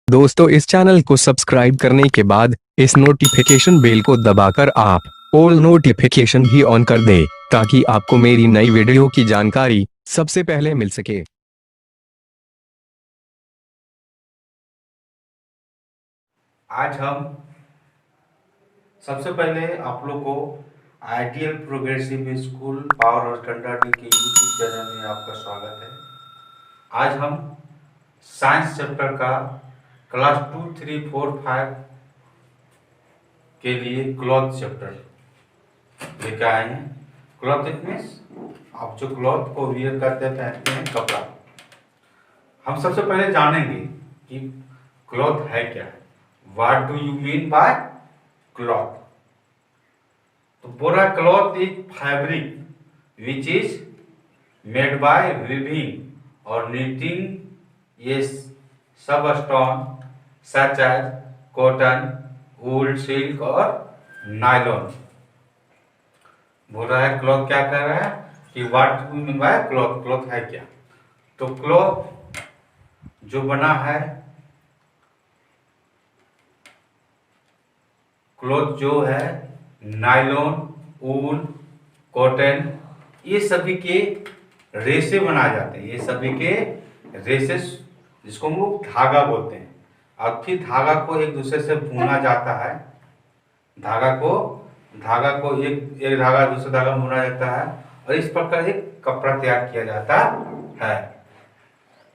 दोस्तों, इस चैनल को सब्सक्राइब करने के बाद इस नोटिफिकेशन बेल को दबाकर आप ऑल नोटिफिकेशन भी ऑन कर दें ताकि आपको मेरी नई वीडियो की जानकारी सबसे पहले मिल सके। आज हम सबसे पहले आप लोग को आइडियल प्रोग्रेसिव स्कूल पावर और कंडाडी के यूट्यूब चैनल में आपका स्वागत है। आज हम साइंस चैप्टर का क्लास 2, 3, 4, 5 के लिए क्लॉथ चैप्टर लेकर आए हैं। क्लॉथ इट मीन्स आप जो क्लॉथ को वियर करते हैं, पहनते हैं, कपड़ा। हम सबसे पहले जानेंगे कि क्लॉथ है क्या है। What do you mean by cloth? तो बोरा cloth is fabric which is made by weaving और नीटिंग ये सब stone such as cotton, wool, silk और नायलॉन। बोल रहा है क्लॉथ क्या कर रहा है कि what do you mean by cloth? Cloth है क्या? तो क्लॉथ जो बना है, क्लॉथ जो है नायलॉन, ऊल, कॉटन, ये सभी के रेसे बनाए जाते हैं। ये सभी के रेसेस, जिसको हम लोग धागा बोलते हैं। और फिर धागा को एक दूसरे से बुना जाता है। धागा को एक धागा दूसरे धागा में बुना जाता है और इस प्रकार एक कपड़ा तैयार किया जाता है।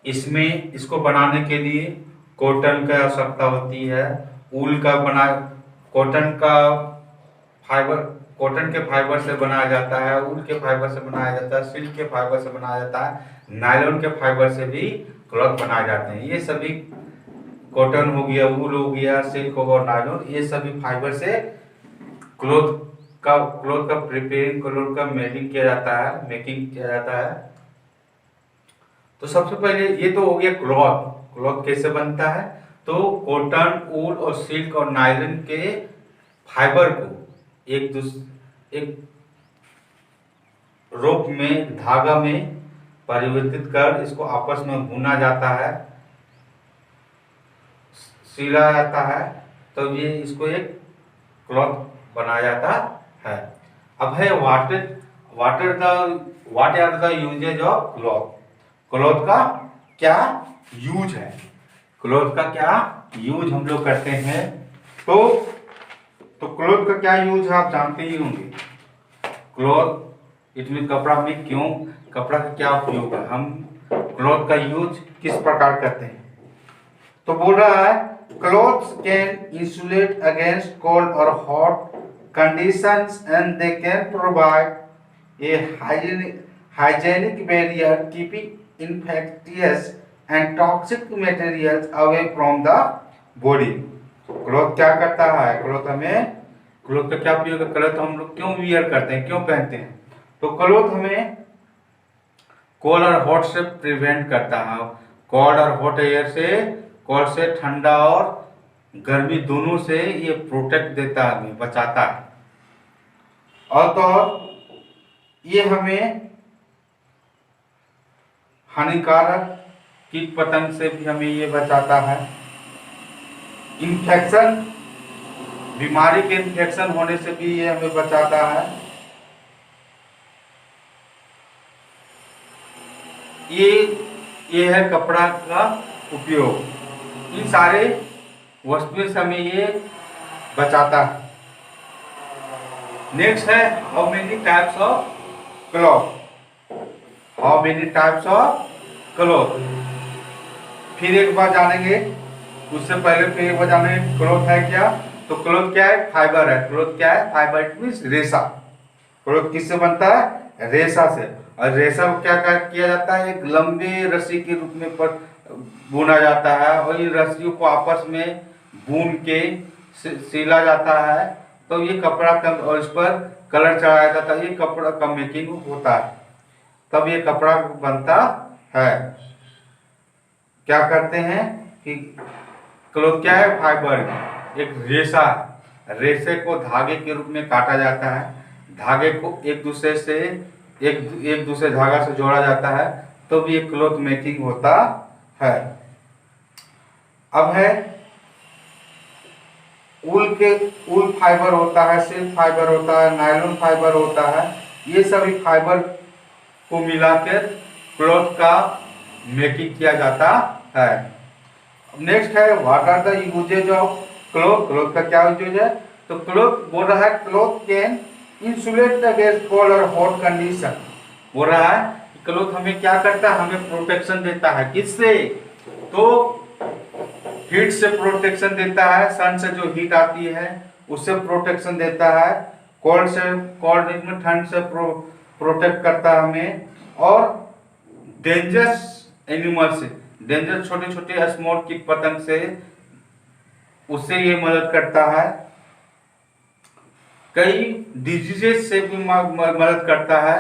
इसमें इसको बनाने के लिए कॉटन का आवश्यकता होती है। ऊल का बना कॉटन का फाइबर, कॉटन के फाइबर से बनाया जाता है, ऊल के फाइबर से बनाया जाता है, सिल्क के फाइबर से बनाया जाता है, नायलॉन के फाइबर से भी क्लॉथ बनाए जाते हैं। ये सभी कॉटन हो गया, ऊल हो गया, सिल्क हो गया, नायलॉन, ये सभी फाइबर से क्लॉथ का प्रिपेयरिंग, क्लॉथ का मेकिंग किया जाता है, तो सबसे पहले ये तो हो गया क्लॉथ। क्लॉथ कैसे बनता है? तो कॉटन, ऊल और सिल्क और नायलॉन के फाइबर को एक रोप में, धागा में परिवर्तित कर इसको आपस में बुना जाता है, सिला जाता है, तो ये इसको एक क्लॉथ बनाया जाता है। अब है what are the usages of cloth? Cloth का क्या यूज है? क्लॉथ का क्या यूज हम लोग करते हैं? तो क्लॉथ का क्या यूज है आप जानते ही होंगे। क्लॉथ इट मीन कपड़ा में क्यों, कपड़ा का क्या उपयोग है, हम क्लॉथ का यूज किस प्रकार करते हैं? तो बोल रहा है clothes can insulate against cold और hot conditions and they can provide a hygienic barrier keeping infectious and toxic materials away from the body. Cloth क्या करता है? क्लॉथ का क्या उपयोग है? क्लॉथ हम लोग क्यों वियर करते हैं, क्यों पहनते हैं? तो क्लॉथ हमें कोल्ड और हॉट से प्रिवेंट करता है। कोल्ड और हॉट एयर से, कोल्ड से, ठंडा और गर्मी दोनों से ये प्रोटेक्ट देता है, हमें बचाता है। और तो ये हमें हानिकारक कीट पतंग से भी हमें ये बचाता है। इन्फेक्शन, बीमारी के इन्फेक्शन होने से भी ये हमें बचाता है। ये है कपड़ा का उपयोग। इन सारे वस्तुओं से हमें ये बचाता है। नेक्स्ट है how many types of cloth. How many types of cloth फिर एक बार जानेंगे। उससे पहले फिर एक बार जानेंगे क्लॉथ है क्या। तो क्लॉथ क्या है? फाइबर है। क्लॉथ क्या है? फाइबर, इट मींस रेशा। क्लॉथ किससे बनता है? रेशा से। और रेशा को क्या किया जाता है? एक लंबे रस्सी के रूप में पर बुना जाता है और इन रस्सियों को आपस में बुन के सिला जाता है, तो ये कपड़ा का, और इस पर कलर चढ़ाया जाता है, ये कपड़ा का मेकिंग होता है, तब ये कपड़ा बनता है। क्या करते हैं कि क्लॉथ क्या है? फाइबर, एक रेशा। रेशे को धागे के रूप में काटा जाता है, धागे को एक दूसरे धागा से जोड़ा जाता है, तो भी एक क्लॉथ मेकिंग होता है। अब है ऊल फाइबर होता है, सिल्क फाइबर होता है, नायलॉन फाइबर होता है। ये सभी फाइबर को मिलाकर क्लॉथ का मेकिंग किया जाता है। नेक्स्ट है what are the usages of cloth. Cloth का क्या यूज है? तो क्लॉथ बोल रहा है cloth can insulate against cold और हॉट कंडीशन। बोल रहा है क्लॉथ हमें क्या करता है? हमें प्रोटेक्शन देता है। किससे? तो हीट से प्रोटेक्शन देता है, सन से जो हीट आती है उससे प्रोटेक्शन देता है, कोल्ड से, कोल्ड में ठंड से प्रोटेक्ट करता है हमें, और डेंजरस एनिमल से, डेंजर छोटे छोटे स्मॉल कीट पतंग से, उससे ये मदद करता है। कई डिजीजेस से भी मदद करता है।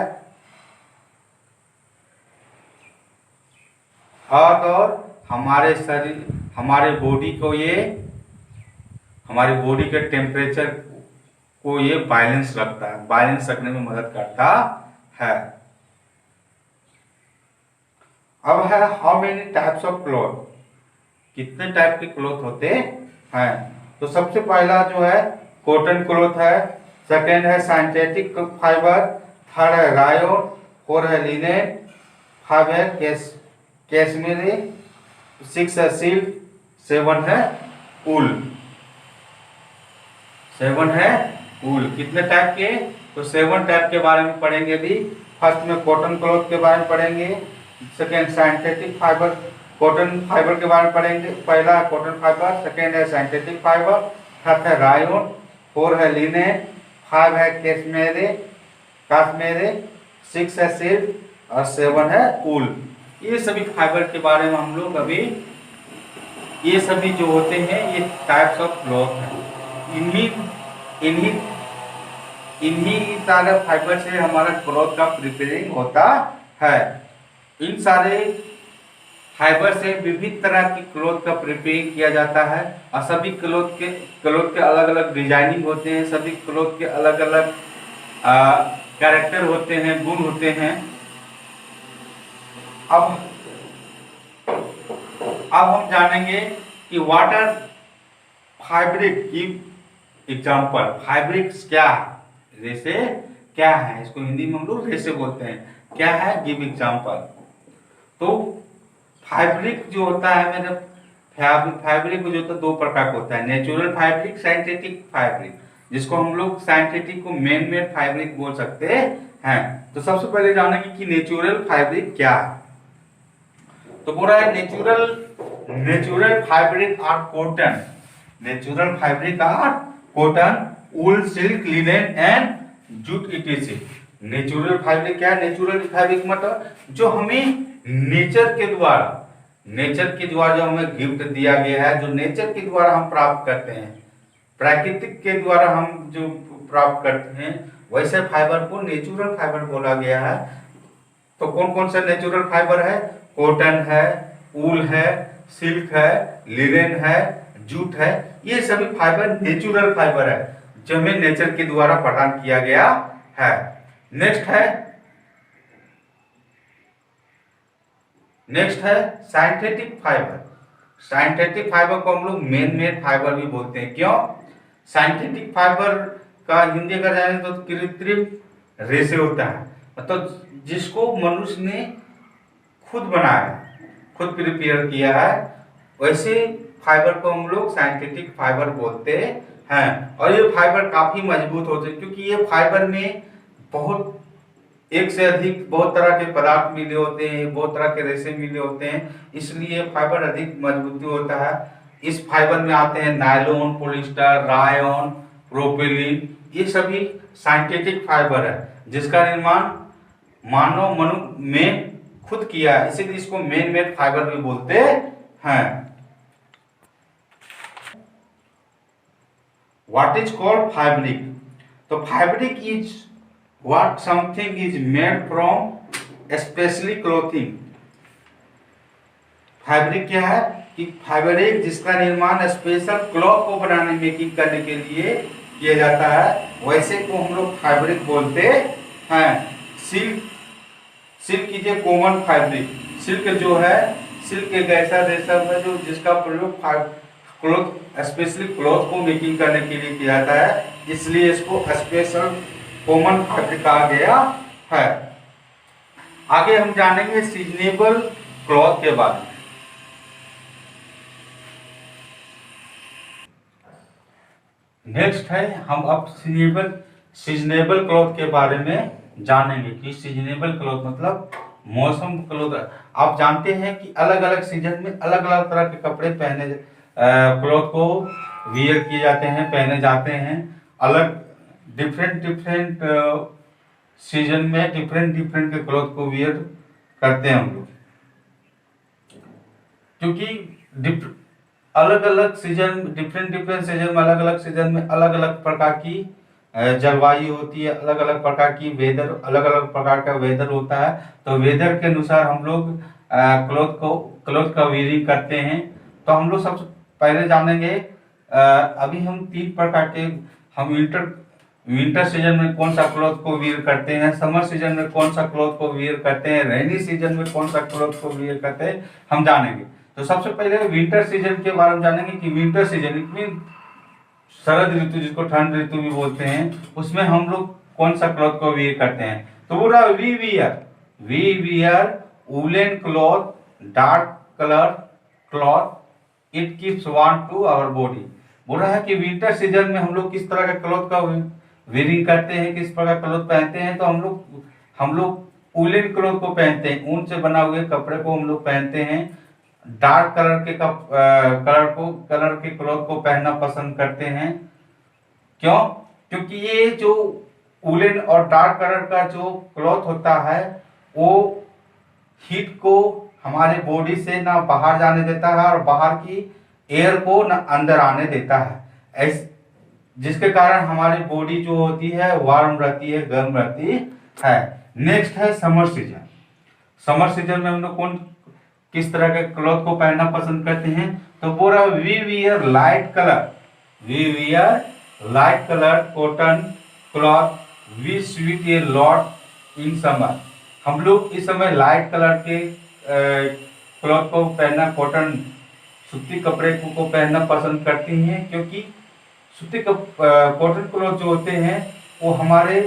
और हमारे शरीर, हमारे बॉडी को ये, हमारी बॉडी के टेम्परेचर को ये बैलेंस रखता है, बैलेंस रखने में मदद करता है। अब है how many types of cloth. कितने टाइप के क्लॉथ होते हैं? तो सबसे पहला जो है कॉटन क्लॉथ है, सेकेंड है सिंथेटिक फाइबर, थर्ड है रायोन, फोर है लिनेन, फाइव है कैशमेरी, सिक्स है सिल्क, सेवन है ऊल। सेवन है ऊल। कितने टाइप के? तो सेवन टाइप के बारे में पढ़ेंगे अभी। फर्स्ट में कॉटन क्लॉथ के बारे में पढ़ेंगे, second synthetic fibre, cotton fibre के बारे में पढ़ेंगे। पहला है कॉटन फाइबर, सेकेंड है सिंथेटिक फाइबर, थर्ड है रायोन, फोर है लिनेन, फाइव है काश्मेरे, सिक्स है सिल्क और सेवन है ऊल। ये सभी फाइबर के बारे में हम लोग अभी, ये सभी जो होते हैं ये टाइप्स ऑफ क्लॉथ हैं। इन्हीं सारे फाइबर से हमारा क्लॉथ का प्रिपेयरिंग होता है। इन सारे फाइबर से विभिन्न तरह की क्लॉथ का प्रिपेयरिंग किया जाता है, और सभी क्लॉथ के अलग अलग डिजाइनिंग होते हैं, सभी क्लॉथ के अलग अलग कैरेक्टर होते हैं, गुण होते हैं। अब हम जानेंगे कि व्हाट आर फैब्रिक की एग्जांपल। फैब्रिक्स क्या है? रेसे क्या है? इसको हिंदी में हम लोग रेसे बोलते हैं। क्या है? Give example. तो फैब्रिक जो होता है मेरे, फैब्रिक जो होता है दो प्रकार का होता है, नेचुरल फैब्रिक, साइंथेटिक फैब्रिक, जिसको हम लोग साइंथेटिक को मैन मेड फैब्रिक बोल सकते हैं। तो सबसे पहले जानेंगे कि नेचुरल फैब्रिक क्या है। तो बोल रहा है natural fabric are cotton, natural fabric are cotton, wool, silk, linen and jute etc. Natural fabric क्या है? नेचुरल फैब्रिक मतलब जो हमें नेचर के द्वारा जो हमें गिफ्ट दिया गया है, जो नेचर के द्वारा हम प्राप्त करते हैं, प्राकृतिक के द्वारा हम जो प्राप्त करते हैं, वैसे फाइबर को नेचुरल फाइबर बोला गया है। तो कौन कौन सा नेचुरल फाइबर है? कॉटन है, ऊल है, सिल्क है, लिनेन है, जूट है। ये सभी फाइबर नेचुरल फाइबर है जो हमें नेचर के द्वारा प्रदान किया गया है। नेक्स्ट है साइंथेटिक फाइबर। साइंथेटिक फाइबर को हम लोग मैन मेड फाइबर भी बोलते हैं। क्यों? साइंथेटिक फाइबर का हिंदी अगर जाए तो कृत्रिम रेशे होता है, मतलब जिसको मनुष्य ने खुद बनाया, खुद प्रिपेयर किया है, वैसे फाइबर को हम लोग साइंथेटिक फाइबर बोलते हैं। और ये फाइबर काफी मजबूत होते हैं, क्योंकि ये फाइबर में बहुत एक से अधिक बहुत तरह के पदार्थ मिले होते हैं, बहुत तरह के रेशे मिले होते हैं, इसलिए फाइबर अधिक मजबूती होता है। इस फाइबर में आते हैं नायलॉन, पॉलिएस्टर, रायन, प्रोपिलीन। ये सभी साइंथेटिक फाइबर है जिसका निर्माण मानव मनु में खुद किया है, इसीलिए इसको मैन मेड फाइबर भी बोलते हैं। What is called fabric? तो fabric is what something is made from specially clothing. Fabric क्या है? कि फैब्रिक जिसका निर्माण स्पेशल क्लॉथ को बनाने, मेकिंग करने के लिए किया जाता है, वैसे को हम लोग फैब्रिक बोलते हैं। Silk is a common fabric. Silk जो है, सिल्क एक ऐसा रेशम है जो जिसका प्रयोग क्लॉथ स्पेशली क्लॉथ को मेकिंग करने के लिए किया जाता है, इसलिए इसको स्पेशल कॉमन फैब्रिक कहा गया है। आगे हम जानेंगे सीजनेबल क्लॉथ के बारे में। नेक्स्ट है हम अब सीजनेबल क्लॉथ के बारे में जानेंगे कि सीजनेबल क्लॉथ मतलब मौसम क्लॉथ। आप जानते हैं कि अलग अलग सीजन में अलग अलग तरह के कपड़े पहने क्लॉथ को वियर किए जाते हैं, पहने जाते हैं। अलग डिफरेंट सीजन में डिफरेंट के क्लॉथ को वियर करते हैं हम लोग, क्योंकि अलग अलग सीजन डिफरेंट सीजन में अलग अलग प्रकार की जलवायु होती है, अलग अलग प्रकार की वेदर, अलग अलग प्रकार का वेदर होता है। तो वेदर के अनुसार हम लोग क्लॉथ का वियरिंग करते हैं। तो हम लोग सबसे पहले जानेंगे अभी हम 3 प्रकार के हम विंटर सीजन में कौन सा क्लॉथ को वियर करते हैं, समर सीजन में कौन सा क्लॉथ को वियर करते हैं, रेनी सीजन में कौन सा क्लॉथ को वियर करते हैं, हम जानेंगे। तो सबसे पहले विंटर सीजन के बारे में जानेंगे कि विंटर सीजन इतनी शरद ऋतु जिसको ठंड ऋतु भी बोलते हैं, उसमें हम लोग कौन सा क्लॉथ को वियर करते हैं। तो बोल रहा we wear woollen cloth, dark colour cloth, it keeps warm to our body. बोल रहा है कि विंटर सीजन में हम लोग किस तरह का क्लॉथ का वियरिंग करते हैं, किस प्रकार क्लॉथ पहनते हैं। तो हम लोग वूलन क्लॉथ को पहनते हैं, ऊन से बना हुए कपड़े को हम लोग पहनते हैं। डार्क कलर के क्लॉथ को पहनना पसंद करते हैं। क्यों? क्योंकि ये जो वूलन और डार्क कलर का जो क्लॉथ होता है वो हीट को हमारे बॉडी से ना बाहर जाने देता है और बाहर की एयर को ना अंदर आने देता है, जिसके कारण हमारी बॉडी जो होती है वार्म रहती है, गर्म रहती है। नेक्स्ट है समर सीजन। समर सीजन में हम लोग किस तरह के क्लॉथ को पहनना पसंद करते हैं। तो बोला we wear light colour cotton cloth, we sweat a lot in summer. हम लोग इस समय लाइट कलर के क्लॉथ को पहनना, कॉटन सूती कपड़े को पहनना पसंद करती हैं, क्योंकि सूती कॉटन क्लॉथ जो होते हैं वो हमारे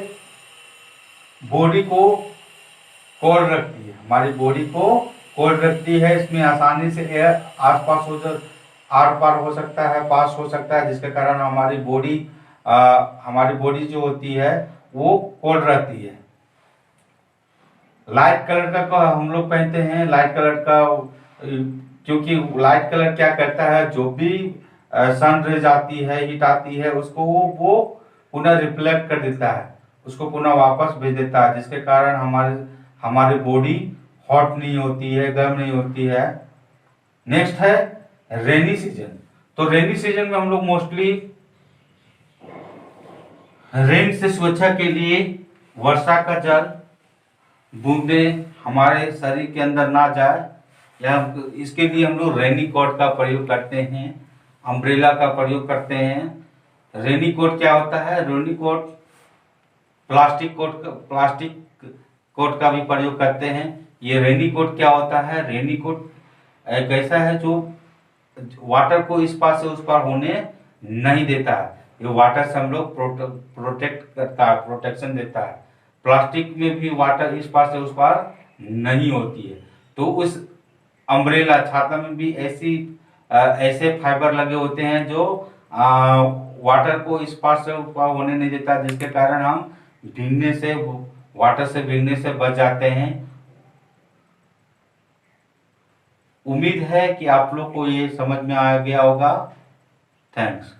बॉडी को कोल्ड रखती है, हमारी बॉडी को कोल्ड रखती है। इसमें आसानी से एयर आर पार हो सकता है, पास हो सकता है, जिसके कारण हमारी बॉडी जो होती है वो कोल्ड रहती है। लाइट कलर का हम लोग पहनते हैं, लाइट कलर का, क्योंकि लाइट कलर क्या करता है, जो भी सन रेज आती है, हीट आती है, उसको वो पुनः रिफ्लेक्ट कर देता है, उसको पुनः वापस भेज देता है, जिसके कारण हमारी बॉडी हॉट नहीं होती है, गर्म नहीं होती है। नेक्स्ट है रेनी सीजन। तो रेनी सीजन में हम लोग मोस्टली रेन से सुरक्षा के लिए वर्षा का जल बूंदे हमारे शरीर के अंदर ना जाए, या इसके लिए हम लोग रेनी कोट का प्रयोग करते हैं, अम्ब्रेला का प्रयोग करते हैं। रेनी कोट क्या होता है? रेनी कोट प्लास्टिक कोट का भी प्रयोग करते हैं। ये रेनी कोट क्या होता है? रेनी कोट एक ऐसा है जो वाटर को इस पार से उस पार होने नहीं देता है, ये वाटर से हम लोग प्रोटेक्ट करता है, प्रोटेक्शन देता है। प्लास्टिक में भी वाटर इस पार से उस पार नहीं होती है। तो उस अम्ब्रेला छाता में भी ऐसे फाइबर लगे होते हैं जो वाटर को इस पार से उस पार होने नहीं देता, जिसके कारण हम वाटर से भीगने से बच जाते हैं। उम्मीद है कि आप लोग को ये समझ में आ गया होगा। थैंक्स।